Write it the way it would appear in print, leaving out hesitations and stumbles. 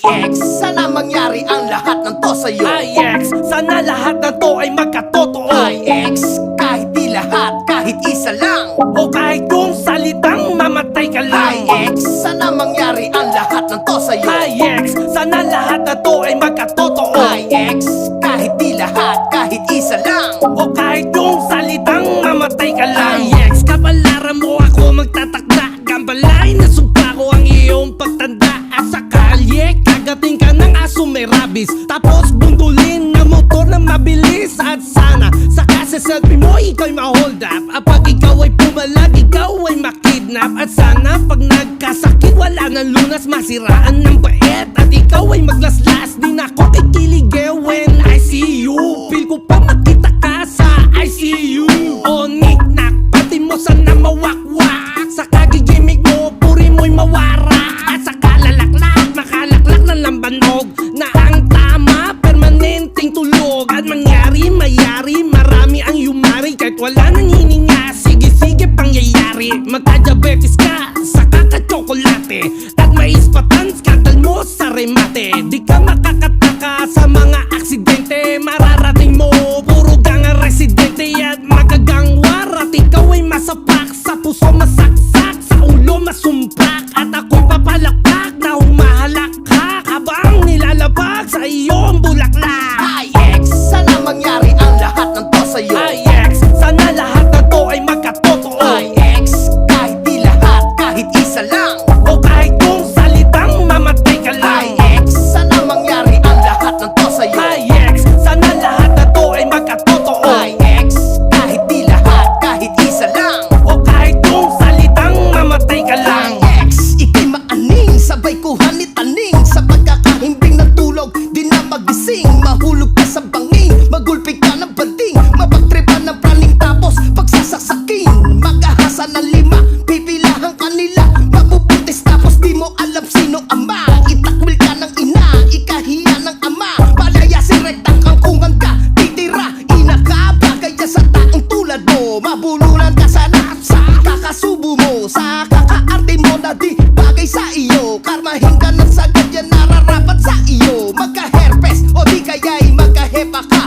IX, sana mangyari ang lahat ng to sa'yo. IX, sana lahat ng to ay magkatotoo. IX, kahit di lahat, kahit isa lang. O kahit kung salitang mamatay ka lang. IX, sana mangyari ang lahat ng to sa'yo. IX, sana lahat na to ay magkatotoo. IX, kahit di lahat, kahit isa lang. O kahit kung salitang mamatay ka lang. IX, kapalaran mo ako magtatakda. Gambalain na sumpa ko ang iyong pagtanda. At sa kalye, kagating ka ng aso may rabis. Tapos bundulin na motor na mabilis. At sana sa selfie mo ikaw'y ma-hold up. At pag ikaw ay pumalag, ikaw ay makidnap. At sana pag nagkasakit wala nang lunas, masiraan ng bait. At ikaw ay maglaslas, di na ako kikilig when I see you. Feel ko pa makita ka sa ICU. O knick-knack, pati mo sana mawakwak. Sa kagigimik mo, puri mo'y mawara. At sa kalalaklak, makalaklak ng lambanog. Na ang tama, permanenteng tulog. At mangyari, mayari, marami ang yumari. Kahit wala nang hininga, sige-sige pangyayari. Magka-diabetes ka sa kakatsokolate. At may ispatan, skandal mo sa remate. Di ka makakataka sa mga aksidente. Mararating mo, puro gang residente. At magagangwar, at ikaw ay masapak. Sa puso masaksak, sa ulo masumpak. At ako'y papalakpak na humahalakhak habang nilalabag sa iyong bulaklak. IX, sana mangyari ang lahat ng to sa'yo. IX, sana lahat na to ay magkatotoo. IX, kahit di lahat, kahit isa lang. O kahit kung salitang mamatay ka lang. IX, sana mangyari ang lahat ng to sa'yo. IX, sana lahat na to ay magkatotoo. IX, kahit di lahat, kahit isa lang. O kahit kung salitang mamatay ka lang. IX, ika'y maaning, sabay kuhanit taning. Sa pagkakahimbing ng tulog, di na magising. Mahulog ka sa banging, magulpi ka ng banding. Mapagtripan ng praning tapos pagsasaksakin. Mag-ahasa ng lima, pipilahan kanila. Mabubuntis tapos di mo alam sino ama. Itakwil ka ng ina, ikahiya ng ama. Palayasin rektang kangkungan ka, titira. Ina ka, bagay ka sa taong tulad mo. Mabululan ka sa napsa, kakasubo mo. Sa kakaarte mo na di bagay sa iyo. Karmahin ka ng sagad yan nararapat sa iyo. Magka-herpes o di kaya'y magka-hepa ka.